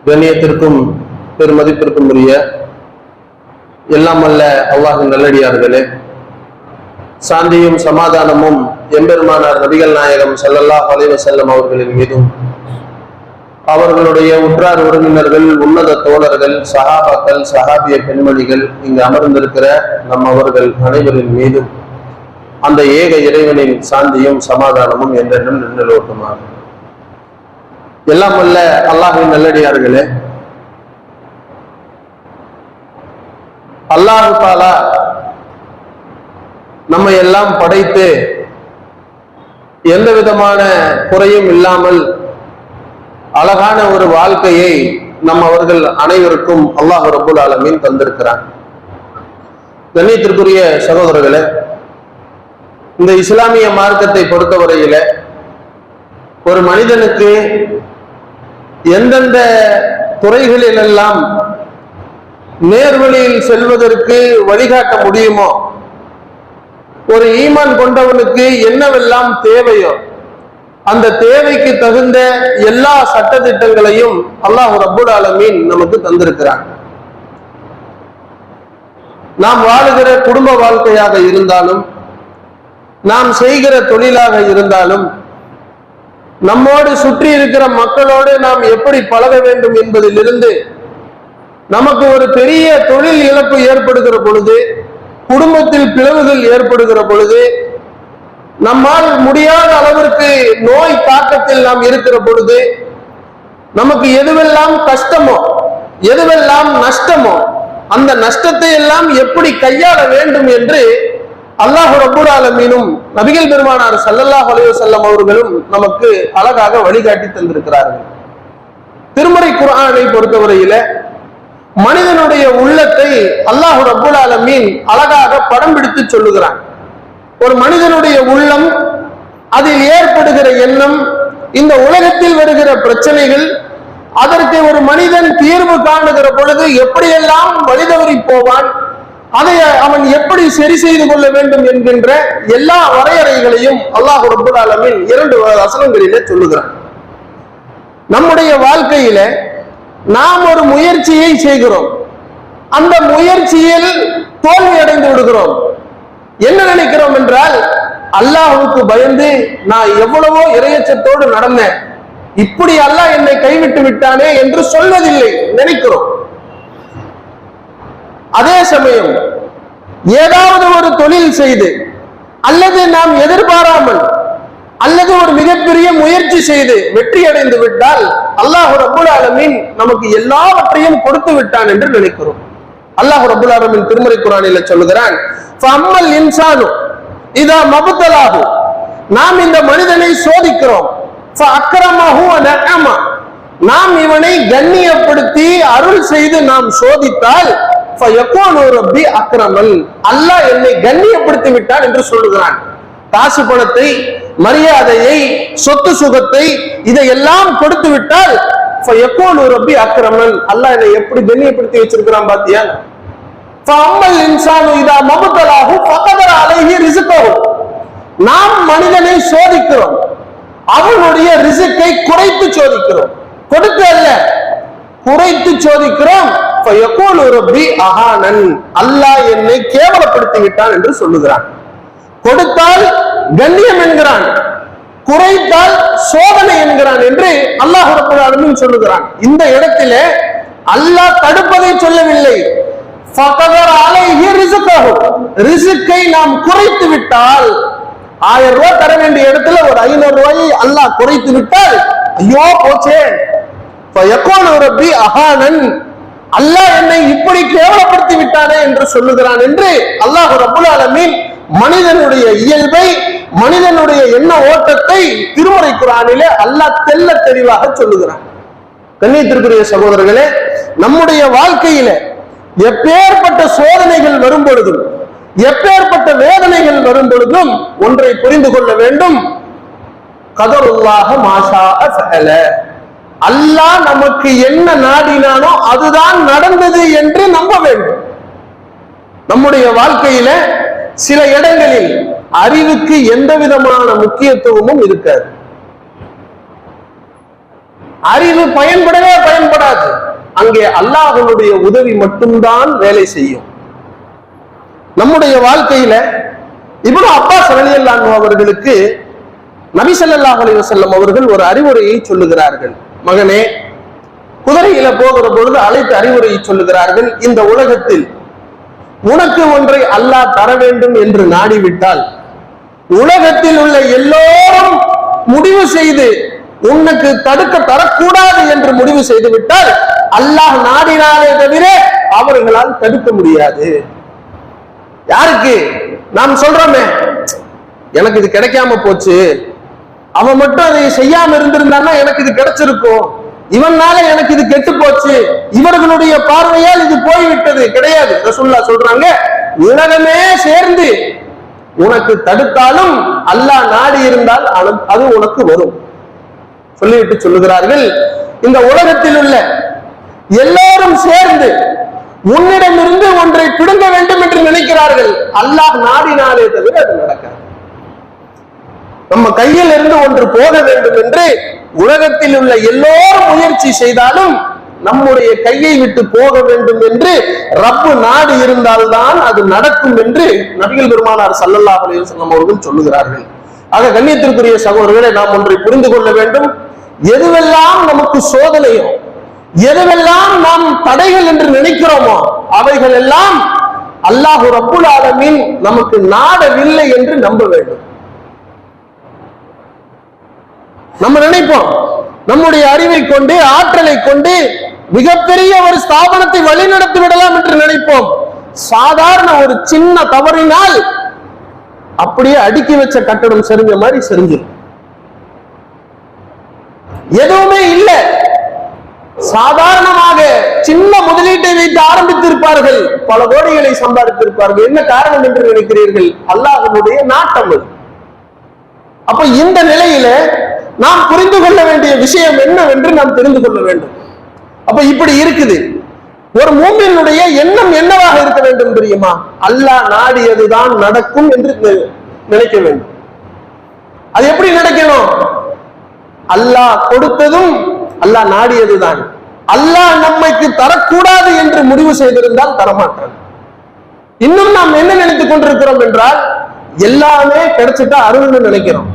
கண்ணியத்திற்கும் பெருமதிப்பிற்கும் உரிய எல்லாம் அல்ல அல்லாஹ்வின் நல்லடியார்களே, சாந்தியும் சமாதானமும் எம்பெருமானார் நபிகள் நாயகம் ஸல்லல்லாஹு அலைஹி வஸல்லம் அவர்களின் மீதும், அவர்களுடைய உற்றார் உறவினர்கள், உன்னத தோழர்கள், சஹாபாக்கள், சஹாபிய பெண்மணிகள், இங்கு அமர்ந்திருக்கிற நம் அவர்கள் அனைவரின் மீதும் அந்த ஏக இறைவனின் சாந்தியும் சமாதானமும் என்றென்றும் நின்றலோட்டுமாக. எல்லாம் அல்ல அல்லாஹ்வின் நல்லடியார்களே, அல்லாஹ் தஆலா நம்மை எல்லாம் படைத்து எந்த விதமான குறையும் இல்லாமல் அழகான ஒரு வாழ்க்கையை நம் அவர்கள் அனைவருக்கும் அல்லாஹ் ரப்பல் ஆலமீன் தந்திருக்கிறான். கண்ணியத்திற்குரிய சகோதரர்களே, இந்த இஸ்லாமிய மார்க்கத்தை பொறுத்தவரையில ஒரு மனிதனுக்கு எந்தெந்த துறைகளிலெல்லாம் நேர்வழியில் செல்வதற்கு வழிகாட்ட முடியுமோ, ஒரு ஈமான் கொண்டவனுக்கு என்னவெல்லாம் தேவையோ அந்த தேவைக்கு தகுந்த எல்லா சட்டதிட்டங்களையும் அல்லாஹ் ரப்பல் ஆலமீன் நமக்கு தந்திருக்கிறான். நாம் வாழுகிற குடும்ப வாழ்க்கையாக இருந்தாலும், நாம் செய்கிற தொழிலாக இருந்தாலும், நம்மோடு சுற்றி இருக்கிற மக்களோடு நாம் எப்படி பழக வேண்டும் என்பதிலிருந்து, நமக்கு ஒரு பெரிய தொழில் இழப்பு ஏற்படுகிற பொழுது, குடும்பத்தில் பிளவுகள் ஏற்படுகிற பொழுது, நம்மால் முடியாத அளவிற்கு நோய் தாக்கத்தில் நாம் இருக்கிற பொழுது, நமக்கு எதுவெல்லாம் கஷ்டமோ எதுவெல்லாம் நஷ்டமோ அந்த நஷ்டத்தை எல்லாம் எப்படி கையாள வேண்டும் என்று அல்லாஹ் ரப்பல் ஆலமீனும் நபிகள் பெருமானார் ஸல்லல்லாஹு அலைஹி வஸல்லம் அவர்களும் நமக்கு அழகாக வழிகாட்டி தந்திருக்கிறார்கள். திருமறை குர்ஆனை பொறுத்தவரையில மனிதனுடைய உள்ளத்தை அல்லாஹ் ரப்பல் ஆலமீன் அழகாக படம் பிடித்து சொல்லுகிறான். ஒரு மனிதனுடைய உள்ளம், அதில் ஏற்படுகிற எண்ணம், இந்த உலகத்தில் வருகிற பிரச்சனைகள், அதற்கு ஒரு மனிதன் தீர்வு காணுகிற பொழுது எப்படியெல்லாம் வழிதவறி போவான், அதை அவன் எப்படி சரி செய்து கொள்ள வேண்டும் என்கின்ற எல்லா வரையறைகளையும் அல்லாஹ் ரப்பல் ஆலமீன் 2 வசனங்களிலே சொல்லுகிறான். நம்முடைய வாழ்க்கையில நாம் ஒரு முயற்சியை செய்கிறோம், அந்த முயற்சியில் தோல்வி அடைந்து விடுகிறோம். என்ன நினைக்கிறோம் என்றால், அல்லாஹ்வுக்கு பயந்து நான் எவ்வளவோ இறையச்சத்தோடு நடந்தேன், இப்படி அல்லாஹ் என்னை கைவிட்டு விட்டானே என்று சொல்வதில்லை, நினைக்கிறோம். அதே சமயம் ஏதாவது ஒரு தொழில் செய்து, அல்லது நாம் எதிர்பாராமல், அல்லது ஒரு மிகப்பெரிய முயற்சி செய்து வெற்றி அடைந்து விட்டால் அல்லாஹ் ரப்பல் ஆலமீன் நமக்கு எல்லாவற்றையும் கொடுத்து விட்டான் என்று நினைக்கிறோம். அல்லாஹ் ரப்பல் ஆலமீன் திருமறை குர்ஆனிலே சொல்லுகிறான், ஃபஅம்மல் இன்சானு இதா மப்தலாஹு, நாம் இந்த மனிதனை சோதிக்கிறோம், ஃபஅக்ரமஹு வ நஅம, நாம் இவனை கண்ணியப்படுத்தி அருள் செய்து நாம் சோதித்தால் ஃபயகூனு ரப்பி அக்ரமன், அல்லாஹ் என்னை கண்ணியப்படுத்தி விட்டான் என்று சொல்லுகிறான். காசு பணத்தை, மரியாதையை, சொத்து சுகத்தை இதையெல்லாம் கொடுத்து விட்டால் ஃபயகூனு ரப்பி அக்ரமன், அல்லாஹ் என்னை எப்படி கண்ணியப்படுத்தி வச்சிருக்கிறான் பாத்தியா. ஃபஅம்மல் இன்சானு இதா மப்தலாஹு ஃபகதர அலைஹி ரிஸ்கஹு, நாம் மனிதனை சோதிக்கிறோம், அவனுடைய ரிஸ்கை குறைத்து சோதிக்கிறோம், கொடுத்து அல்ல குறைத்து சோதிக்கிறோம். ஃபயகூனு ரப்பி அஹானன், அல்லாஹ் என்னை கேவலப்படுத்தி விட்டான் என்று சொல்லுகிறான். கொடுத்தால் கண்ணியம் என்கிறான், குறைத்தால் சோதனை என்கிறான் என்று அல்லாஹ் ரப்பல் ஆலமீன் சொல்லுகிறான். இந்த இடத்திலே அல்லாஹ் தடுப்பதை சொல்லவில்லை, ஃபகதர அலைஹி ரிஸ்கஹு, ரிஸ்கை நாம் குறைத்து விட்டால், 1000 ரூபாய் தர வேண்டிய இடத்துல ஒரு 500 ரூபாயை அல்லாஹ் குறைத்து விட்டால் ஐயோ போச்சே, ஃபயகூனு ரப்பி அஹானன், அல்லாஹ் என்னை இப்படி கேவலப்படுத்தி விட்டானே என்று சொல்லுகிறான் என்று அல்லாஹ் ரப்பல் ஆலமீன் மனிதனுடைய இயல்பை, மனிதனுடைய எண்ண ஓட்டத்தை திருமறை குர்ஆனிலே அல்லாஹ் தெள்ள தெளிவாக சொல்லுகிறான். கண்ணியத்திற்குரிய சகோதரர்களே, நம்முடைய வாழ்க்கையில எப்பேற்பட்ட சோதனைகள் வரும் பொழுதும், எப்பேற்பட்ட வேதனைகள் வரும் பொழுதும் ஒன்றை புரிந்து கொள்ள வேண்டும், கதருல்லாஹ மாஷாஅ ஃபஅல, அல்லாஹ் நமக்கு என்ன நாடினானோ அதுதான் நடந்தது என்று நம்ப வேண்டும். நம்முடைய வாழ்க்கையில சில இடங்களில் அறிவுக்கு எந்த விதமான முக்கியத்துவமும் இருக்காது. அறிவு பயன்படவே பயன்படாது. அங்கே அல்லாஹ்வுடைய உதவி மட்டும்தான் வேலை செய்யும். நம்முடைய வாழ்க்கையில இப்னு அப்பாஸ் ரலியல்லாஹு அன்ஹு அவர்களுக்கு நபி ஸல்லல்லாஹு அலைஹி வஸல்லம் அவர்கள் ஒரு அறிவுரையை சொல்லுகிறார்கள். மகனே, குதிரையில போகிற பொழுது அழைத்து அறிவுரையை சொல்லுகிறார்கள். இந்த உலகத்தில் உனக்கு ஒன்றை அல்லாஹ் தர வேண்டும் என்று நாடிவிட்டால் உலகத்தில் உள்ள எல்லோரும் முடிவு செய்து உனக்கு தடுக்க தரக்கூடாது என்று முடிவு செய்து விட்டால் அல்லாஹ் நாடினாலே தவிர அவர்களால் தடுக்க முடியாது. யாருக்கு? நாம் சொல்றோமே, எனக்கு இது கிடைக்காம போச்சு, அவன் மட்டும் அதை செய்யாம இருந்திருந்தான்னா எனக்கு இது கிடைச்சிருக்கும், இவனால எனக்கு இது கெட்டு போச்சு, இவர்களுடைய பார்வையால் இது போய்விட்டது. கிடையாது. ரசூலுல்லாஹ் சொல்றாங்க, உலகமே சேர்ந்து உனக்கு தடுத்தாலும் அல்லாஹ் நாடி இருந்தால் அது உனக்கு வரும். சொல்லிவிட்டு சொல்லுகிறார்கள், இந்த உலகத்தில் உள்ள எல்லாரும் சேர்ந்து உன்னிடமிருந்து ஒன்றை பிடுங்க வேண்டும் என்று நினைக்கிறார்கள். அல்லாஹ் நாடினாலே தவிர அது நடக்காது. நம்ம கையில் இருந்து ஒன்று போக வேண்டும் என்று உலகத்தில் உள்ள எல்லோரும் முயற்சி செய்தாலும் நம்முடைய கையை விட்டு போக வேண்டும் என்று ரப்பு நாடு இருந்தால்தான் அது நடக்கும் என்று நபிகள் பெருமானார் ஸல்லல்லாஹு அலைஹி வஸல்லம் அவர்கள் சொல்லுகிறார்கள். ஆக கண்ணியத்திற்குரிய சகோதரர்களை நாம் ஒன்றை புரிந்து கொள்ள வேண்டும். எதுவெல்லாம் நமக்கு சோதனையோ, எதுவெல்லாம் நாம் தடைகள் என்று நினைக்கிறோமோ அவைகள் எல்லாம் அல்லாஹ் ரப்புல் ஆலமீன் நமக்கு நாடவில்லை என்று நம்ப வேண்டும். நம்ம நினைப்போம் நம்முடைய அறிவை கொண்டு ஆற்றலை கொண்டு மிகப்பெரிய ஒரு ஸ்தாபனத்தை வழிநடத்தி விடலாம் என்று நினைப்போம். சாதாரண ஒரு சின்ன தவறினால் அப்படியே அடுக்கி வச்ச கட்டடம் செறிஞ்ச மாதிரி செறிஞ்சிடும். எதுவுமே இல்லை, சாதாரணமாக சின்ன முதலீட்டை வைத்து ஆரம்பித்திருப்பார்கள், பல கோடிகளை சம்பாதித்திருப்பார்கள். என்ன காரணம் என்று நினைக்கிறீர்கள்? அல்லாஹ்வுடைய நாட்டம். அப்ப இந்த நிலையில நாம் புரிந்து கொள்ள வேண்டிய விஷயம் என்னவென்று நாம் தெரிந்து கொள்ள வேண்டும். அப்ப இப்படி இருக்குது. ஒரு மூமினுடைய எண்ணம் என்னவாக இருக்க வேண்டும் தெரியுமா? அல்லாஹ் நாடியதுதான் நடக்கும் என்று நினைக்க வேண்டும். அது எப்படி நினைக்கணும்? அல்லாஹ் கொடுத்ததும் அல்லாஹ் நாடியதுதான். அல்லாஹ் நம்மைக்கு தரக்கூடாது என்று முடிவு செய்திருந்தால் தரமாட்டான். இன்னும் நாம் என்ன நினைத்துக் கொண்டிருக்கிறோம் என்றால் எல்லாமே கிடைச்சிட்டா அருள்னு நினைக்கிறோம்.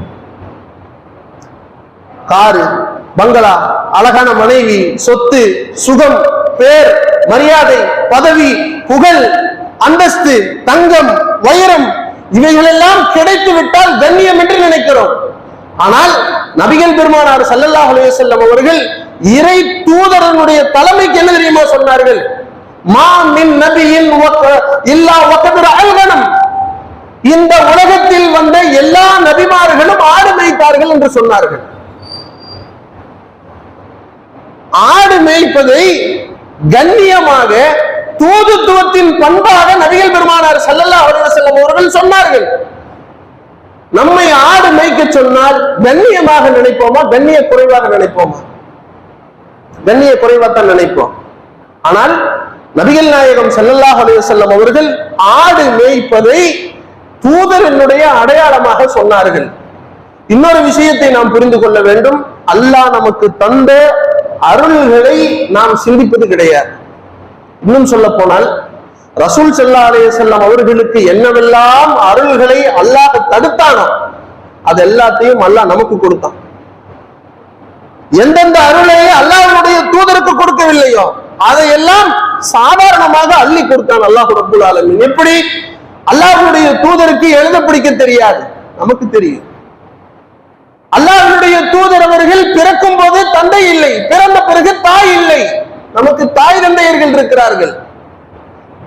காரு, பங்களா, அழகான மனைவி, சொத்து, சுகம், பேர், மரியாதை, பதவி, புகழ், அந்தஸ்து, தங்கம், வைரம் இவைகளெல்லாம் கிடைத்து விட்டால் கண்ணியம் என்று நினைக்கிறோம். ஆனால் நபிகள் பெருமானார் ஸல்லல்லாஹு அலைஹி வஸல்லம் அவர்கள் இறை தூதரனுடைய தலைமைக்கு என்ன தெரியுமா சொன்னார்கள்? மா மின் நபியின் இல்லா வகதர அல்கனம். இந்த உலகத்தில் வந்த எல்லா நபிமார்களும் ஆடு மேய்த்தார்கள் என்று சொன்னார்கள். ஆடு மேய்ப்பதை கண்ணியமாக தூதுத்துவத்தின் பண்பாக நபிகள் பெருமானார் ஸல்லல்லாஹு அலைஹி வஸல்லம் அவர்கள் சொன்னார்கள். நம்மை ஆடு மேய்க்க சொன்னால் கண்ணியமாக நினைப்போமா, கண்ணிய குறைவாக நினைப்போமா? கண்ணிய குறைவாத்தான் நினைப்போம். ஆனால் நபிகள் நாயகம் ஸல்லல்லாஹு அலைஹி வஸல்லம் அவர்கள் ஆடு மேய்ப்பதை தூதரனுடைய அடையாளமாக சொன்னார்கள். இன்னொரு விஷயத்தை நாம் புரிந்து கொள்ள வேண்டும். அல்லாஹ் நமக்கு தந்த அருள்களை நாம் சிந்திப்பது கிடையாது. இன்னும் சொல்ல போனால் ரசூல் ஸல்லல்லாஹு அலைஹி வஸல்லம் அவர்களுக்கு என்னவெல்லாம் அருள்களை அல்லாஹ் தடுத்தானோ அது எல்லாத்தையும் அல்லாஹ் நமக்கு கொடுத்தான். எந்தெந்த அருளை அல்லாஹ்வுடைய தூதருக்கு கொடுக்கவில்லையோ அதையெல்லாம் சாதாரணமாக அள்ளி கொடுத்தான் அல்லாஹ் ரப்பல் ஆலமீன். எப்படி? அல்லாஹ்வுடைய தூதருக்கு எழுத பிடிக்க தெரியாது, நமக்கு தெரியும். அல்லாஹ்வுடைய தூதர் அவர்கள் பிறக்கும் போது தந்தை இல்லை, பிறந்த பிறகு தாய் இல்லை, நமக்கு தாய் தந்தையர்கள் இருக்கிறார்கள்.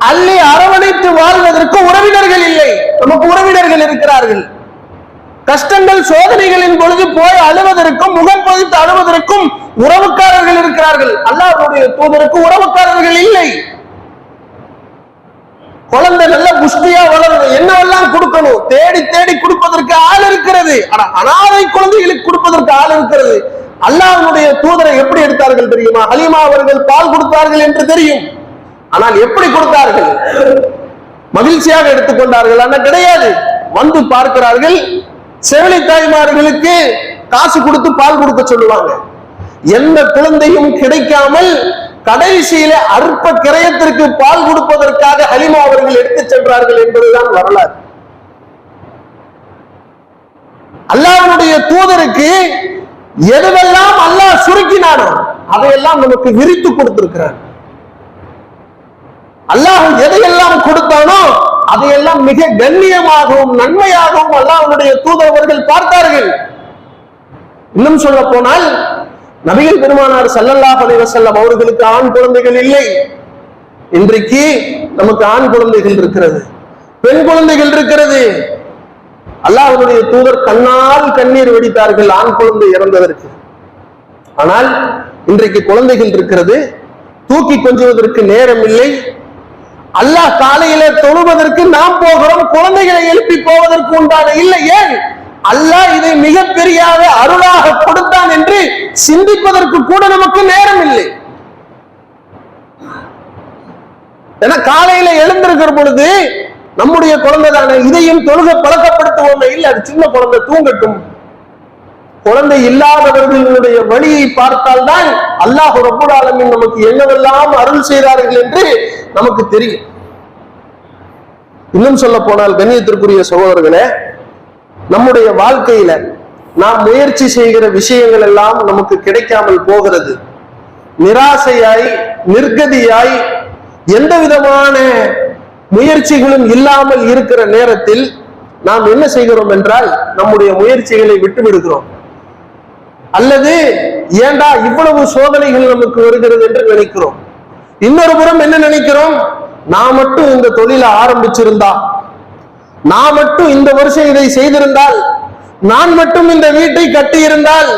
அள்ளி அரவணைத்து வாழ்வதற்கு உறவினர்கள் இல்லை, நமக்கு உறவினர்கள் இருக்கிறார்கள். கஷ்டங்கள் சோதனைகளின் பொழுது போய் அழுவதற்கும் முகம் பதித்து அழுவதற்கும் உறவுக்காரர்கள் இருக்கிறார்கள். அல்லாஹ்வுடைய தூதருக்கு உறவுக்காரர்கள் இல்லை. குழந்தை நல்ல புஷ்டியா வளரணும், என்னவெல்லாம் கொடுக்கணும் தேடி தேடி கொடுப்பதற்கு ஆள் இருக்கிறது. ஆனா அனாதை குழந்தைகளுக்கு கொடுப்பதற்கு ஆள் இருக்கிறது. அல்லாஹ்வுடைய தூதரை எப்படி எடுத்தார்கள் தெரியுமா? ஹலீமா அவர்கள் பால் கொடுத்தார்கள் என்று தெரியும், ஆனால் எப்படி கொடுத்தார்கள்? மகிழ்ச்சியாக எடுத்துக்கொண்டார்கள்? ஆனா கிடையாது. வந்து பார்க்கிறார்கள், செவிலி தாய்மார்களுக்கு காசு கொடுத்து பால் கொடுக்க சொல்லுவாங்க. எந்த குழந்தையும் கிடைக்காமல் கடைசியில அற்ப கிரயத்திற்கு பால் கொடுப்பதற்காக ஹலிமா அவர்கள் எடுத்துச் சென்றார்கள் என்பதுதான் வரலாறு. அல்லாஹ்வுடைய தூதருக்கு எதுவெல்லாம் அல்லாஹ் சுருக்கினானோ அதையெல்லாம் நமக்கு விரித்து கொடுத்திருக்கிறார். அல்லாஹ் எதையெல்லாம் கொடுத்தானோ அதையெல்லாம் மிக கண்ணியமாகவும் நன்மையாகவும் அல்லாஹ்வுடைய தூதர்கள் பார்த்தார்கள். இன்னும் சொல்ல போனால் நபிகள் பெருமானார் ஸல்லல்லாஹு அலைஹி வஸல்லம் அவர்களுக்கு ஆண் குழந்தைகள் இல்லை. இன்றைக்கு நமக்கு ஆண் குழந்தைகள் இருக்கிறது, பெண் குழந்தைகள் இருக்கிறது. அல்லாஹ்வுடைய தூதர் கண்ணால் கண்ணீர் வடித்தார்கள் ஆண் குழந்தை இறந்ததற்கு. ஆனால் இன்றைக்கு குழந்தைகள் இருக்கிறது, தூக்கி கொஞ்சுவதற்கு நேரம் இல்லை. அல்லாஹ் காலையில தொழுவதற்கு நாம் போகிறோம், குழந்தைகளை எழுப்பி போவதற்கு உண்டான இல்லை. ஏன்? அல்லாஹ் இதை மிகப்பெரிய அருளாக கொடுத்தான் என்று சிந்திப்பதற்கு கூட நமக்கு நேரம் இல்லை. ஏன்னா காலையில எழுந்திருக்கிற பொழுது நம்முடைய குழந்தை தானே, இதையும் தொழுக பழக்கப்படுத்துவோமே. இல்லை, அது சின்ன குழந்தை, தூங்கட்டும். குழந்தை இல்லாதவர்களுடைய வழியை பார்த்தால் தான் அல்லாஹ் ரப்பல் ஆலமீன் நமக்கு என்னவெல்லாம் அருள் செய்தார்கள் என்று நமக்கு தெரியும். இன்னும் சொல்ல போனால் கண்ணியத்திற்குரிய சகோதரர்களே, நம்முடைய வாழ்க்கையில நாம் முயற்சி செய்கிற விஷயங்கள் எல்லாம் நமக்கு கிடைக்காமல் போகிறது. நிராசையாய் நிர்கதியாய் எந்த விதமான முயற்சிகளும் இல்லாமல் இருக்கிற நேரத்தில் நாம் என்ன செய்கிறோம் என்றால் நம்முடைய முயற்சிகளை விட்டுவிடுகிறோம். அல்லது ஏண்டா இவ்வளவு சோதனைகள் நமக்கு வருகிறது என்று நினைக்கிறோம். இன்னொரு புறம் என்ன நினைக்கிறோம்? நான் மட்டும் இந்த தொழிலை ஆரம்பிச்சிருந்தா, நான் மட்டும் இந்த வருஷம் இதை செய்திருந்தால், நான் மட்டும் இந்த வீட்டை கட்டி இருந்தால்,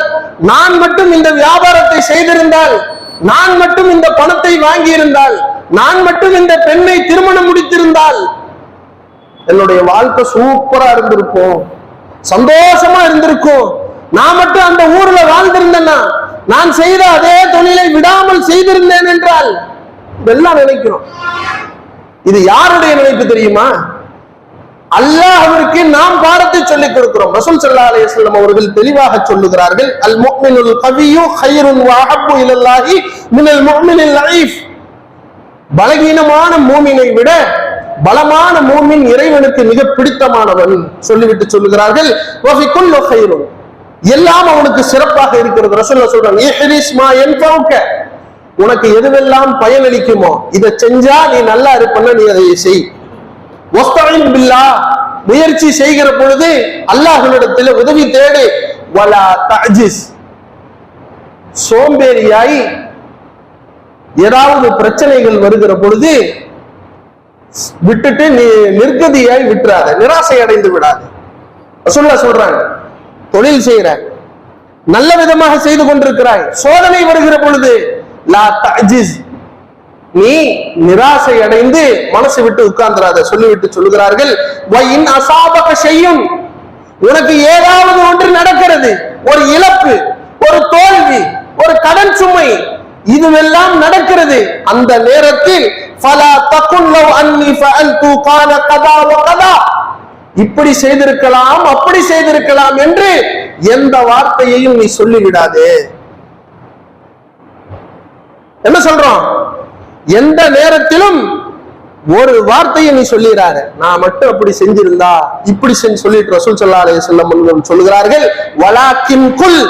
நான் மட்டும் இந்த வியாபாரத்தை செய்திருந்தால், நான் மட்டும் இந்த பணத்தை வாங்கி இருந்தால், நான் மட்டும் இந்த பெண்ணை திருமணம் முடித்திருந்தால் என்னுடைய வாழ்க்கை சூப்பரா இருந்திருக்கும், சந்தோஷமா இருந்திருக்கும். நான் மட்டும் அந்த ஊர்ல வாழ்ந்திருந்தேன்னா, நான் செய்த அதே தொழிலை விடாமல் செய்திருந்தேன் என்றால், இதெல்லாம் நினைக்கிறோம். இது யாருடைய நினைப்பு தெரியுமா? அல்லாஹ்விற்கு நாம் பாடத்தை சொல்லிக் கொடுக்கிறோம். ரசூல் ஸல்லல்லாஹு அலைஹி வஸல்லம் அவர்கள் தெளிவாக சொல்லுகிறார்கள், அல் முஃமினுல் கவிய்யு கைருன் வ அஹப்பு இலல்லாஹி மினல் முஃமினில் லஈஃப். பலகீனமான மூமினை விட பலமான மூமின் இறைவனுக்கு மிக பிடித்தமானவன் சொல்லிவிட்டு சொல்லுகிறார்கள், வ ஃபி குல்லி கைருன், எல்லாம் அவனுக்கு சிறப்பாக இருக்கிறது. ரசூலுல்லாஹ் சொல்றாங்க, இஹ்ரிஸ் மா யன்ஃபவுக, உனக்கு எதுவெல்லாம் பயனளிக்குமோ இதை செஞ்சா நீ நல்லா இருப்பன்னா நீ அதை செய். வஸ்தஈன் பில்லாஹ், முயற்சி செய்கிற பொழுது அல்லாஹ்விடத்தில் உதவி தேடு. வலா தஅஜிஸ், சோம்பேறியாய் ஏதாவது பிரச்சனைகள் வருகிற பொழுது விட்டுட்டு நீ நிர்கதியாய் விட்டுறாத, நிராசை அடைந்து விடாது. ரசூலுல்லாஹ் சொல்றாங்க, தொழில் செய்யற, நல்ல விதமாக செய்து கொண்டிருக்கிறாய், சோதனை வருகிற பொழுது லா தஅஜிஸ், நீ நிராசை அடைந்து மனசை விட்டு உட்கார்ந்துராத. சொல்லிவிட்டு சொல்லுகிறார்கள், வ இன் அஸாபக ஷையுன், உனக்கு ஏதாவது ஒன்று நடக்கிறது, ஒரு இழப்பு, ஒரு தோல்வி, ஒரு கடன் சுமை, இதுவெல்லாம் நடக்கிறது. அந்த நேரத்தில் ஃபலா தகுல் லவ் அன்னி ஃபஅல்து கான கதா வ கதா, இப்படி செய்திருக்கலாம் அப்படி செய்திருக்கலாம் என்று எந்த வார்த்தையையும் நீ சொல்லிவிடாதே. என்ன சொல்றோம்? எந்த நேரத்திலும் ஒரு வார்த்தையை நீ சொல்லிடாத, நான் மட்டும் அப்படி செஞ்சிருந்தா இப்படி செஞ்சு சொல்லிட்டு ரசூல் ஸல்லல்லாஹு அலைஹி வஸல்லம் சொல்லுகிறார்கள், வலாக்கின் குல்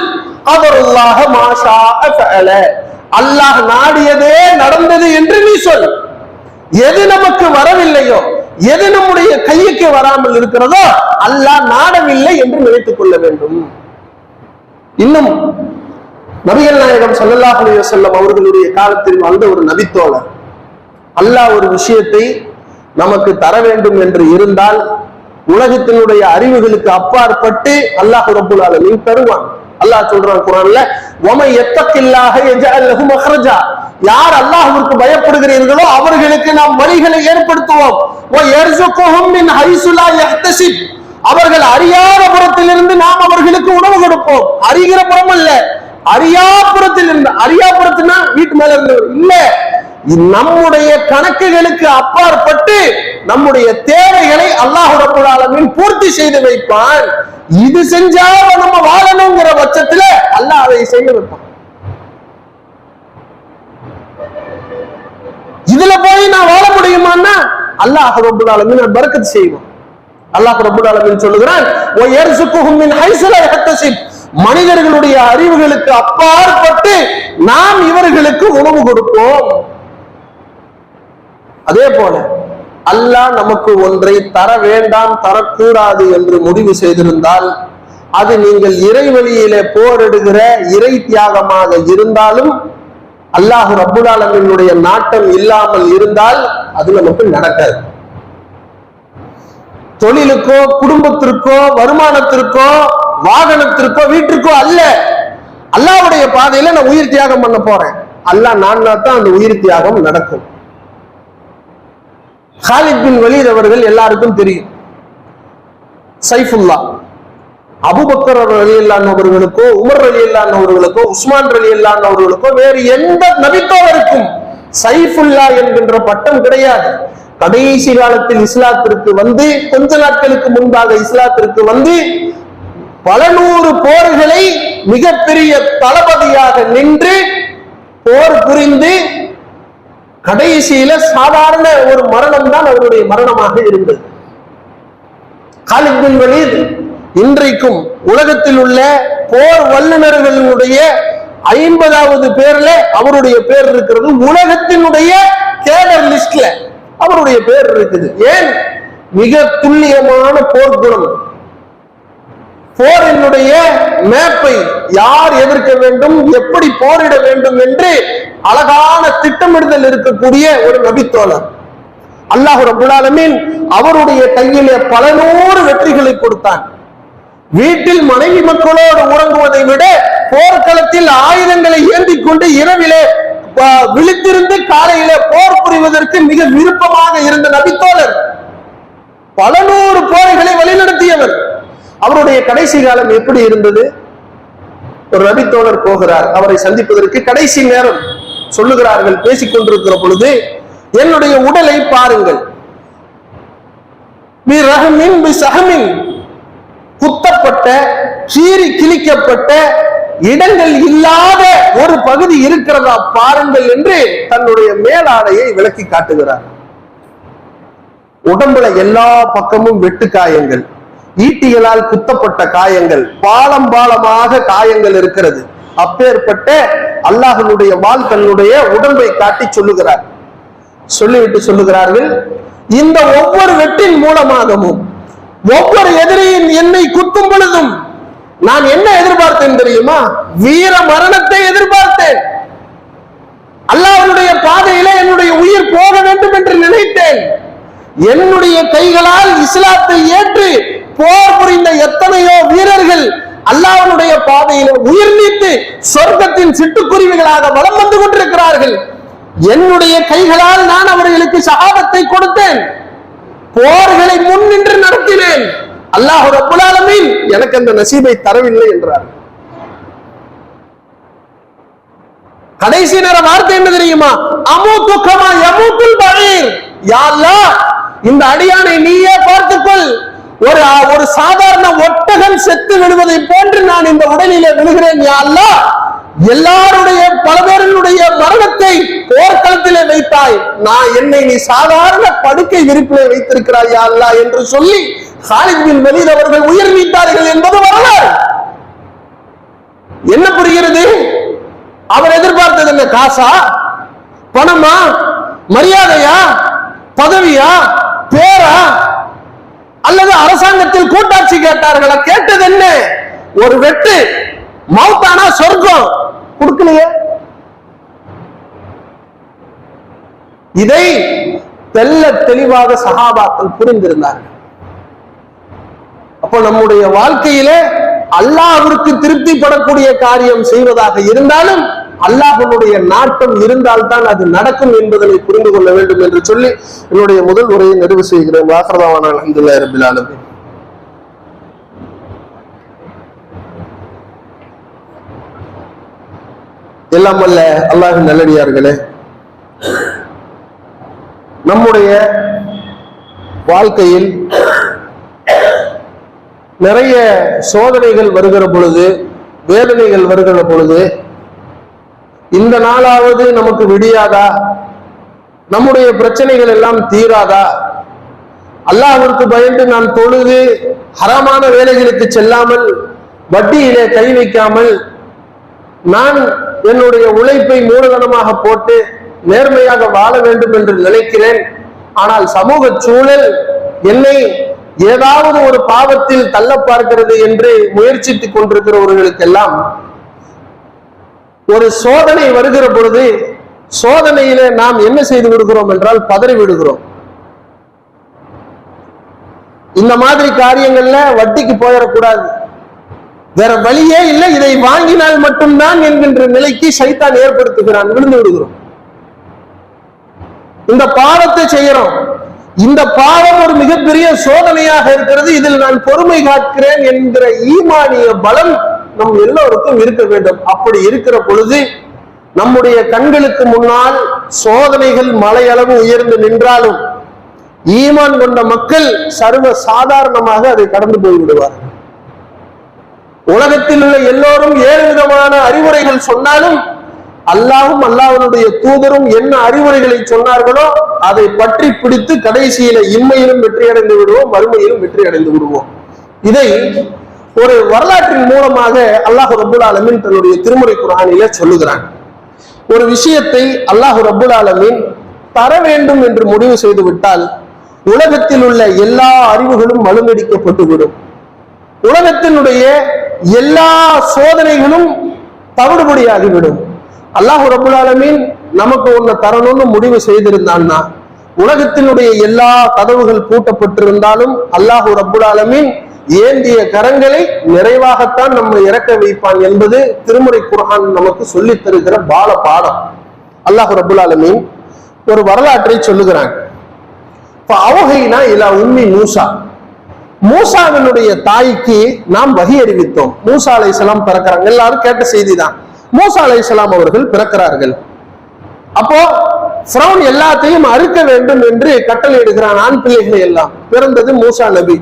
கதருல்லாஹ மா ஷாஅ ஃபஅல, அல்லாஹ் நாடியதே நடந்தது என்று நீ சொல். எது நமக்கு வரவில்லையோ, எது நம்முடைய கைக்கு வராமல் இருக்கிறதோ அல்லாஹ் நாடவில்லை என்று நினைத்துக் கொள்ள வேண்டும். இன்னும் நபிகள் நாயகம் ஸல்லல்லாஹு அலைஹி வஸல்லம் அவர்களுடைய காலத்தில் வந்த ஒரு நபித்தோழர், அல்லாஹ் ஒரு விஷயத்தை நமக்கு தர வேண்டும் என்று இருந்தால் உலகத்தினுடைய அறிவுகளுக்கு அப்பாற்பட்டு அல்லாஹ் ரப்பல் ஆலமீன் தருவான். அல்லாஹ் சொல்றான் குர்ஆன்ல, வமை யத்தகில்லாஹ யஜஅல் லஹு மக்ரஜா, யார் அல்லாஹ்விற்கு பயப்படுகிறீர்களோ அவர்களுக்கு நாம் வழிகளை ஏற்படுத்துவோம். வ யர்ஸுகுஹும் மின் ஹைஸு லா யஹ்தஸிப், அவர்கள் அறியாத புறத்திலிருந்து நாம் அவர்களுக்கு உணவு கொடுப்போம். அறிகிற புறம் அல்ல, அறியாப்புறத்தில் இருந்து. அறியாப்புறத்துனா வீட்டு மேல இருந்து இல்ல, நம்முடைய கணக்குகளுக்கு அப்பாற்பட்டு நம்முடைய தேவைகளை அல்லாஹ் ரப்பல் ஆலமீன் பூர்த்தி செய்து வைப்பான். இது செஞ்சா நம்ம வாழணுங்கிற பட்சத்துல அல்லாஹ் அதை செய்ய வைப்பான். இதுல போய் நான் வாழ முடியுமான்னா அல்லாஹ் ரப்பல் ஆலமீன் பரக்கத் செய்வான். அல்லாஹ் ரப்பல் ஆலமீன் சொல்லுகிறான், "வ யர்ஸுகுஹும் மின் ஹைஸு லா யஹ்தஸிப்." மனிதர்களுடைய அறிவுகளுக்கு அப்பாற்பட்டு நாம் இவர்களுக்கு உணவு கொடுப்போம். அதே போல அல்லாஹ் நமக்கு ஒன்றை தர வேண்டாம், தரக்கூடாது என்று முடிவு செய்திருந்தால், அது நீங்கள் இறை வழியிலே போரிடுகிற இறை தியாகமாக இருந்தாலும், அல்லாஹ் ரப்பல் ஆலமீனுடைய நாட்டம் இல்லாமல் இருந்தால் அது நமக்கு நடக்காது. தொழிலுக்கோ, குடும்பத்திற்கோ, வருமானத்திற்கோ, வாகனத்திற்கோ, வீட்டிற்கோ அல்ல, அல்லாஹ்வுடைய பாதையில நான் உயிர் தியாகம் பண்ண போறேன். அல்லாஹ் நான்னா தான் அந்த உயிர் தியாகம் நடக்கும். காலித் பின் வலீத் அவர்கள் எல்லாருக்கும் தெரியும். சைஃபுல்லா, அபூபக்கர் ரலியல்லாஹு அவர்களுக்கோ, உமர் ரலியல்லாஹு அவர்களுக்கோ, உஸ்மான் ரலியல்லாஹு அவர்களுக்கோ, வேறு எந்த நபித்தோழருக்கும் சைஃபுல்லா என்கின்ற பட்டம் கிடையாது. கடைசி காலத்தில் இஸ்லாத்திற்கு வந்து, கொஞ்ச நாட்களுக்கு முன்பாக இஸ்லாத்திற்கு வந்து, பல நூறு போர்களை மிகப்பெரிய தளபதியாக நின்று போர் புரிந்து கடைசியில சாதாரண ஒரு மரணம் தான் அவருடைய மரணமாக இருந்தது. காலித் பின் வலீத் இன்றைக்கும் உலகத்தில் உள்ள போர் வல்லுநர்களுடைய 50வது பேர்ல அவருடைய பேர் இருக்கிறது. உலகத்தினுடைய கேடர் லிஸ்ட்ல அவருடைய பேர் இருக்குது. ஏன்? மிக துல்லியமான போர் குணம். போரினுடைய மேப்பை யார் எதிர்க்க வேண்டும், எப்படி போரிட வேண்டும் என்று அழகான திட்டமிடுதல் இருக்கக்கூடிய ஒரு நபித்தோழர். அல்லாஹ் ரப்பல் ஆலமீன் அவருடைய கையிலே பல நூறு வெற்றிகளை கொடுத்தான். வீட்டில் மனைவி மக்களோடு உறங்குவதை விட போர்க்களத்தில் ஆயுதங்களை ஏந்திக் கொண்டு இரவிலே விழித்திருந்து காலையில போர் புரிவதற்கு மிக விருப்பமாக இருந்த நபித்தோழர், பல நூறு போர்களை வழிநடத்தியவர். அவருடைய கடைசி காலம் எப்படி இருந்தது? ஒரு நபித்தோழர் போகிறார் அவரை சந்திப்பதற்கு. கடைசி நேரம் சொல்லுகிறார்கள், பேசிக் கொண்டிருக்கிற பொழுது, என்னுடைய உடலை பாருங்கள், குத்தப்பட்ட, கீறி கிழிக்கப்பட்ட, இடங்கள் இல்லாத ஒரு பகுதி இருக்கிறதா பாருங்கள் என்று தன்னுடைய மேலாடையை விளக்கி காட்டுகிறார். உடம்புல எல்லா பக்கமும் வெட்டு காயங்கள், ஈட்டிகளால் குத்தப்பட்ட காயங்கள், பாலம் பாலமாக காயங்கள் இருக்கிறது. அப்பேற்பட்ட அல்லாஹ்வுடைய வாள் தன்னுடைய உடம்பை காட்டி சொல்லுகிறார். சொல்லிவிட்டு சொல்லுகிறார்கள், இந்த ஒவ்வொரு வெற்றின் மூலமாகவும் ஒவ்வொரு எதிரியின் என்னை குத்தும் பொழுதும் நான் என்ன எதிர்பார்த்தேன் தெரியுமா? வீர மரணத்தை எதிர்பார்த்தேன். அல்லாஹ்வுடைய பாதையில என்னுடைய உயிர் போக வேண்டும் என்று நினைத்தேன். என்னுடைய கைகளால் இஸ்லாத்தை ஏற்று போர் புரிந்த எத்தனையோ வீரர்கள் அல்லாஹ்வுடைய பாதையில உயிர் நீத்து சொர்க்கத்தின் சிட்டுக்குருவிகளாக வலம் வந்து கொண்டிருக்கிறார்கள். என்னுடைய கைகளால் நான் அவர்களுக்கு ஷஹாதத்தை கொடுத்தேன், போர்களை முன்னின்று நடத்தினேன். அல்லாஹ் ரப்பல் ஆலமீன் எனக்கு அந்த நசீபை தரவில்லை என்றார். கடைசி நேர வார்த்தை என்ன தெரியுமா? அமூது கமா யமூதுல் பஈர். யா அல்லாஹ், இந்த அடியானை நீயே பார்த்துக்கொள். ஒரு சாதாரண ஒட்டகம் செத்து விழுவதை போன்று நான் இந்த உடலிலே விழுகிறேன். யா அல்லாஹ், எல்லாருடைய பல பேருடைய மரணத்தை போர்க்களத்திலே வைத்தாய், நான் என்னை நீ சாதாரண படுக்கை விரிப்பிலே வைத்திருக்கிறாய் யா அல்லாஹ் என்று சொல்லி காலித் பின் வலீத் அவர்கள் உயிர் நீத்தார்கள் என்பது வரலாறு. என்ன புரிகிறது? அவர் எதிர்பார்த்தது என்ன? காசா, பணமா, மரியாதையா, பதவியா, பேரா, அல்லது அரசாங்கத்தில் கூட்டாட்சி கேட்டார்களா? கேட்டது என்ன? ஒரு வெட்டு, மௌத்தானா சொர்க்கம். கொடுக்கலையே. இதை தெல்ல தெளிவாக சஹாபாக்கள் புரிந்திருந்தார்கள். அப்போ நம்முடைய வாழ்க்கையிலே அல்லாஹ்விற்கு திருப்திப்படக்கூடிய காரியம் செய்வதாக இருந்தாலும் அல்லாஹ்வுடைய நாட்டம் இருந்தால்தான் அது நடக்கும் என்பதனை புரிந்து கொள்ள வேண்டும் என்று சொல்லி என்னுடைய முதல் உரையை நிறைவு செய்கிறேன். வாஹ்ரதாவான அல்ஹம்துலில்லாஹி ரப்பில் ஆலமீன். எல்லாம் வல்ல அல்லாஹ்வின் நல்லடியார்களே, நம்முடைய வாழ்க்கையில் நிறைய சோதனைகள் வருகிற பொழுது, வேதனைகள் வருகிற பொழுது இந்த நாளாவது நமக்கு விடியாதா? நம்முடைய பிரச்சனைகள் எல்லாம் தீராதா? அல்லாஹ்விற்கு பயந்து நான் தொழுது ஹராமான வேலைகளுக்கு செல்லாமல், வட்டியிலே கை வைக்காமல், நான் என்னுடைய உழைப்பை மூலதனமாக போட்டு நேர்மையாக வாழ வேண்டும் என்று நினைக்கிறேன். ஆனால் சமூக சூழல் என்னை ஏதாவது ஒரு பாவத்தில் தள்ள பார்க்கிறது என்று முயற்சித்துக் கொண்டிருக்கிறவர்களுக்கெல்லாம் ஒரு சோதனை வருகிற பொழுது சோதனையில நாம் என்ன செய்து விடுகிறோம் என்றால் பதறி விடுகிறோம். இந்த மாதிரி காரியங்கள்ல வட்டிக்கு போயிடக்கூடாது, வேற வழியே இல்லை, இதை வாங்கினால் மட்டும்தான் என்கின்ற நிலைக்கு சைத்தான் ஏற்படுத்துகிறான். விழுந்து விடுகிறோம். இந்த பாவத்தை செய்யறோம். இந்த பாவம் ஒரு மிகப்பெரிய சோதனையாக இருக்கிறது. இதில் நான் பொறுமை காக்கிறேன் என்கிற ஈமானிய பலம் நம் எல்லோருக்கும் இருக்க வேண்டும். அப்படி இருக்கிற பொழுது நம்முடைய கண்களுக்கு முன்னால் சோதனைகள் மலையளவு உயர்ந்து நின்றாலும் ஈமான் கொண்ட மக்கள் சர்வ சாதாரணமாக அதை கடந்து போய்விடுவார்கள். உலகத்தில் உள்ள எல்லோரும் 7 விதமான அறிவுரைகள் சொன்னாலும் அல்லாஹ்வும் அல்லாஹ்வுடைய தூதரும் என்ன அறிவுரைகளை சொன்னார்களோ அதை பற்றி பிடித்து கடைசியில இம்மையிலும் வெற்றி அடைந்து விடுவோம், மறுமையிலும் வெற்றி அடைந்து விடுவோம். இதை ஒரு வரலாற்றின் மூலமாக அல்லாஹ் ரப்புல் ஆலமீன் தன்னுடைய திருமுறை குர்ஆனிலே சொல்லுகிறான். ஒரு விஷயத்தை அல்லாஹ் ரப்புல் ஆலமீன் தர வேண்டும் என்று முடிவு செய்து விட்டால் உலகத்தில் உள்ள எல்லா அறிவுகளும் மழுங்கடிக்கப்பட்டுவிடும். உலகத்தினுடைய எல்லா சோதனைகளும் தவிடுபடியாகிவிடும். அல்லாஹ் ரப்புல் ஆலமீன் நமக்கு ஒன்ன தரணும்னு முடிவு செய்திருந்தான்னா உலகத்தினுடைய எல்லா கதவுகள் பூட்டப்பட்டிருந்தாலும் அல்லாஹ் ரப்புல் ஆலமீன் ஏந்திய கரங்களை நிறைவாகத்தான் நம்ம இறக்க வைப்பான் என்பது திருமுறை குர்ஆன் நமக்கு சொல்லித் தருகிற பால பாடம். அல்லாஹ் ரப்புல் ஆலமீன் ஒரு வரலாற்றை சொல்லுகிறான். அவஹைனா இலா உம்மி மூசா, மூசாவினுடைய தாய்க்கு நாம் வஹி அறிவித்தோம். மூசா அலைஹிஸ்ஸலாம் பிறக்கிறாங்க. எல்லாரும் கேட்ட செய்தி தான். மூசா அலைஹிஸ்ஸலாம் அவர்கள் பிறக்கிறார்கள். அப்போ ஃபிரௌன் எல்லாத்தையும் அறுக்க வேண்டும் என்று கட்டளை இடுகிறான். ஆண் பிள்ளைகளை எல்லாம் பிறந்தது மூசா நபி.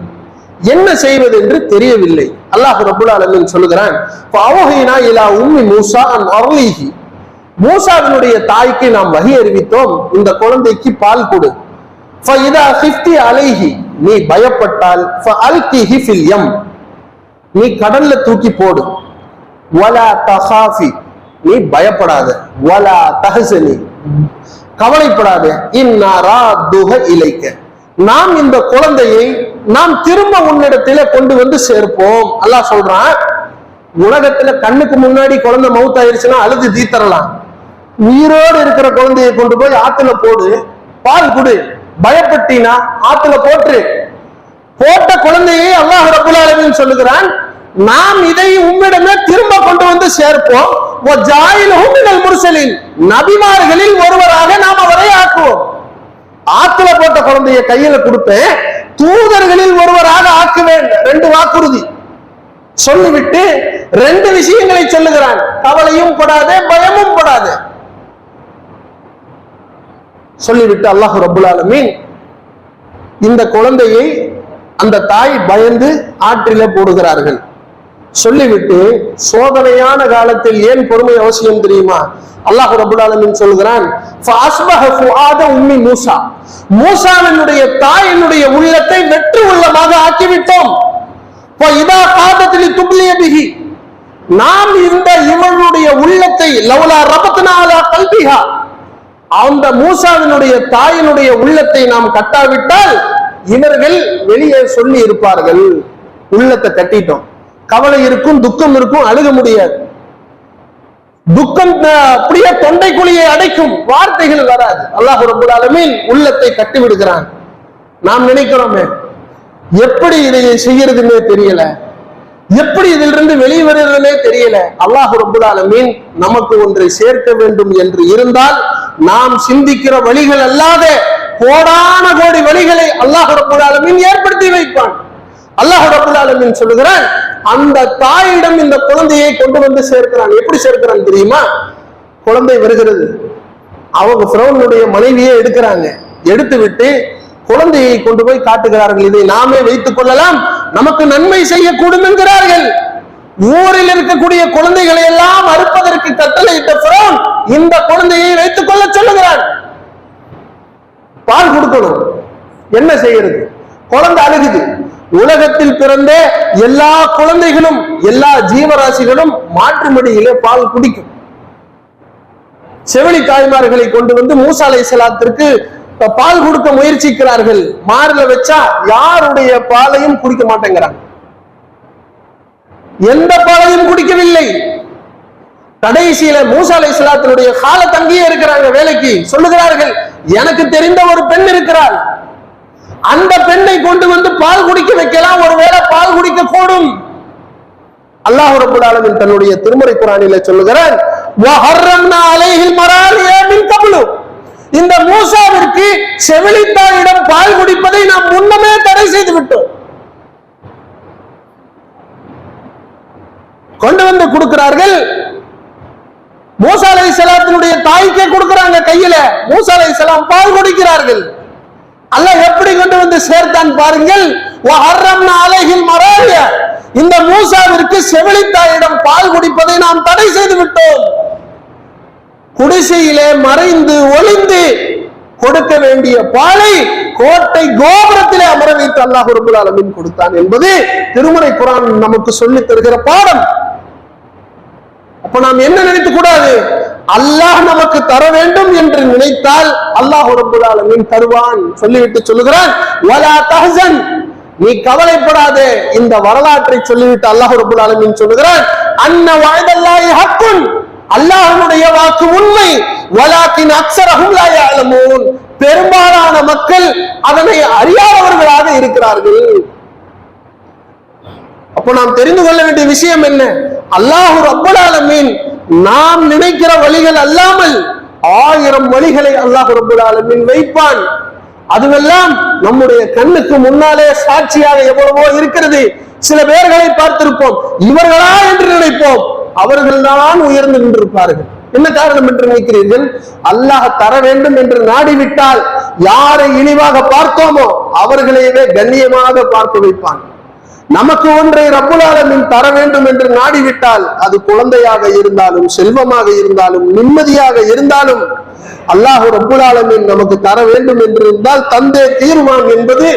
என்ன செய்வது என்று தெரியவில்லை. அல்லாஹ் ரப்புல் ஆலமீன் சொல்லுகிறான், அவஹைனா இலா உம்மி மூசா அன் அர்லீஹி, மூசாவினுடைய தாய்க்கு நாம் வஹி அறிவித்தோம், இந்த குழந்தைக்கு பால் கொடு. ஃபஇதா கிஃப்தி அலைஹி, நீ பயப்பட்டால் ஃபஅல்கிஹி ஃபில் யம், நீ கடல்ல தூக்கி போடு. வலா தஹாஃபி, நீ பயப்படாத. வலா தஹஸனி, கவலைப்படாத. இன்னா ராதுஹ இலைக்க, நாம் இந்த குழந்தையை நாம் திரும்ப உன்னிடத்திலே கொண்டு வந்து சேர்ப்போம். அல்லாஹ் சொல்றான், உலகத்துல கண்ணுக்கு முன்னாடி குழந்தை மவுத் ஆயிருச்சுன்னா அழுது தீத்தரலாம். உயிரோடு இருக்கிற குழந்தையை கொண்டு போய் ஆத்துல போடு, பால் குடு. பயப்பட்டினா ஆத்துல போட்டு போட்ட குழந்தையை அல்லாஹ் ரப்புல் ஆலமீன் சொல்லுகிறான், நாம் இதை உம்மிடமே திரும்ப கொண்டு வந்து சேர்ப்போம். நபிமார்களில் ஒருவராக நாம் அவரை ஆக்குவோம். ஆத்துல போட்ட குழந்தைய கையில கொடுப்பேன், தூதர்களில் ஒருவராக ஆக்குவேன். 2 வாக்குறுதி சொல்லிவிட்டு 2 விஷயங்களை சொல்லுகிறான். கவலையும் படாதே, பயமும் படாதே சொல்லிவிட்டு அல்லாஹ் ரப்புல் ஆலமீன் இந்த குழந்தையை அந்த தாய் பயந்து ஆற்றிலே போடுகிறார்கள். சொல்லிவிட்டு சோதனையான காலத்தில் ஏன் பொறுமை அவசியம் தெரியுமா? அல்லாஹ் ரப்புல் ஆலமீன் சொல்கிறான், ஃபஅஸ்பஹ ஃபுஆத உம்மி மூசா, மூசாவினுடைய தாயினுடைய உள்ளத்தை வெற்று உள்ளமாக ஆக்கிவிட்டோம். ஃபஇதா காதத் லிதுப்லிய பிஹி, நாம் இந்த இவனுடைய உள்ளத்தை லவ்லா ரபத்னா அலா கல்பிஹா, அந்த மூசாவினுடைய தாயினுடைய உள்ளத்தை நாம் கட்டாவிட்டால் இவர்கள் வெளியே சொல்லி இருப்பார்கள், உள்ளத்தை கட்டிட்டோம். கவலை இருக்கும், துக்கம் இருக்கும், அழுக முடியாது. துக்கம் அப்படியே தொண்டை குழியை அடைக்கும், வார்த்தைகள் வராது. அல்லாஹ் ரப்புல் ஆலமீன் உள்ளத்தை கட்டி விடுகிறான். நாம் நினைக்கிறோமே எப்படி இதை செய்யறதுன்னே தெரியல, எப்படி இதிலிருந்து வெளிவருவதுன்னே தெரியல. அல்லாஹ் ரப்புல் ஆலமீன் நமக்கு ஒன்றை சேர்க்க வேண்டும் என்று இருந்தால் நாம் சிந்திக்கிற வழிகள் அல்லாத கோடான கோடி வழிகளை அல்லாஹ் ரப்புல் ஆலமீன் ஏற்படுத்தி வைப்பான். அல்லாஹ் ரப்புல் ஆலமீன் சொல்லுகிறான், அந்த தாயிடம் இந்த குழந்தையை கொண்டு வந்து சேர்க்கிறான். எப்படி சேர்க்கிறான் தெரியுமா? குழந்தை வருகிறது, அவங்க ஃபிரௌனுடைய மனைவியை எடுக்கிறாங்க. எடுத்து விட்டு குழந்தையை கொண்டு போய் காட்டுகிறார்கள். இதை நாமே வைத்துக் கொள்ளலாம், நமக்கு நன்மை செய்யக்கூடும் என்கிறார்கள். ஊரில் இருக்கக்கூடிய குழந்தைகளை எல்லாம் அறுப்பதற்கு கட்டளையிட்ட பிறோன் இந்த குழந்தையை வைத்துக் கொள்ள சொல்லுகிறான். பால் கொடுக்கணும், என்ன செய்யறது? குழந்தை அழுகுது. உலகத்தில் பிறந்த எல்லா குழந்தைகளும் எல்லா ஜீவராசிகளும் மாற்று மடியிலே பால் குடிக்கும். செவிலி தாய்மார்களை கொண்டு வந்து மூசா அலைஹிஸ்ஸலாத்திற்கு பால் கொடுக்க முயற்சிக்கிறார்கள். மார்ல வச்சா யாருடைய பாலையும் குடிக்க மாட்டேங்கிறாங்க, எந்த பாலையும் குடிக்கவில்லை. கடைசியில மூசா அலைஹிஸ்ஸலாத்தினுடைய கால தங்கியே இருக்கிறாங்க வேலைக்கு. சொல்லுகிறார்கள், எனக்கு தெரிந்த ஒரு பெண் இருக்கிறாள், அந்த பெண்ணை கொண்டு வந்து பால் குடிக்க வைக்கலாம், ஒருவேளை பால் குடிக்க கூடும். அல்லாஹ் ரப்பல் ஆலமீன் தன்னுடைய திருமறை குர்ஆனிலே சொல்லுகிறான், வஹர்ரம்னா அலைஹில் மராலிய மின் கப்லு, இந்த மூசாவிற்கு செவிலித்தாயிடம் பால் குடிப்பதை நாம் முன்னமே தடை செய்து விட்டோம். கொண்டு வந்து கொடுக்கிறார்கள். மூசா அலைஹிஸ்ஸலாத்தினுடைய தாய்க்கே கொடுக்கிறாங்க கையில. மூசா அலைஹிஸ்ஸலாம் பால் குடிக்கிறார்கள். அல்லாஹ் எப்படி கொண்டு வந்து சேர்த்தான் பாருங்கள். வஹர்ரம்னா அலைஹில் மராலிய, இந்த மூசாவிற்கு செவிலித்தாயிடம் பால் குடிப்பதை நாம் தடை செய்து விட்டோம். குடிசையிலே மறைந்து ஒளிந்து கொடுக்க வேண்டிய பாலை கோட்டை கோபுரத்திலே அமர வைத்து அல்லாஹ் ரப்பல் ஆலமீன் கொடுத்தான் என்பது திருமறை குர்ஆன் நமக்கு சொல்லித் தருகிற பாடம். அப்ப நாம் என்ன நினைத்து கூடாது, அல்லாஹ் நமக்கு தர வேண்டும் என்று நினைத்தால் அல்லாஹ் ரப்பல் ஆலமீன் தருவான். சொல்லிவிட்டு சொல்லுகிறான், வலா தஹ்சன், நீ கவலைப்படாதே. இந்த வரலாற்றை சொல்லிவிட்டு அல்லாஹ் ரப்பல் ஆலமீன் சொல்லுகிறான், அன்ன வஅதல்லாஹி ஹக்குன், அல்லாஹ்வுடைய வாக்கு உண்மை. வலாக்கின் அக்ஸரஹும் லா யஅலமூன், பெரும்பாலான மக்கள் அதனை அறியாதவர்களாக இருக்கிறார்கள். அப்ப நாம் தெரிந்து கொள்ள வேண்டிய விஷயம் என்ன? அல்லாஹ் ரப்பல் ஆலமீன் நாம் நினைக்கிற வழிகள் அல்லாமல் 1000 வழிகளை அல்லாஹ் ரப்பல் ஆலமீன் வைப்பான். அதுவெல்லாம் நம்முடைய கண்ணுக்கு முன்னாலே சாட்சியாக எவ்வளவோ இருக்கிறது. சில பேர்களை பார்த்திருப்போம், இவர்களா என்று நினைப்போம், அவர்கள் தான் உயர்ந்து நின்றிருப்பார்கள். என்ன காரணம் என்று நினைக்கிறீர்கள்? அல்லாஹ் தர வேண்டும் என்று நாடிவிட்டால் யாரை இழிவாக பார்த்தோமோ அவர்களையே கண்ணியமாக பார்த்து வைப்பான். நமக்கு ஒன்றை ரப்பல் ஆலமீன் தர வேண்டும் என்று நாடிவிட்டால் அது குழந்தையாக இருந்தாலும் செல்வமாக இருந்தாலும் நிம்மதியாக இருந்தாலும் அல்லாஹ் ரப்பல் ஆலமீன் நமக்கு தர வேண்டும் என்று இருந்தால் தந்தே தீர்வான் என்பது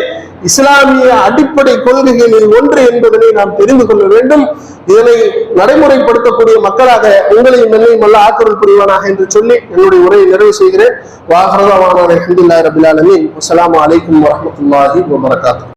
இஸ்லாமிய அடிப்படை கொள்கைகளில் ஒன்று என்பதனை நாம் தெரிந்து கொள்ள வேண்டும். இதனை நடைமுறைப்படுத்தக்கூடிய மக்களாக உங்களையும் என்னையும் அல்ல ஆக்கருள் புரிவானாக என்று சொல்லி என்னுடைய உரையை நிறைவு செய்கிறேன். வாஹரதாவான அல்ஹம்துலில்லாஹி ரப்பில் ஆலமீன். அஸ்ஸலாமு அலைக்கும் வரஹ்மத்துல்லாஹி வபரகாத்துஹு.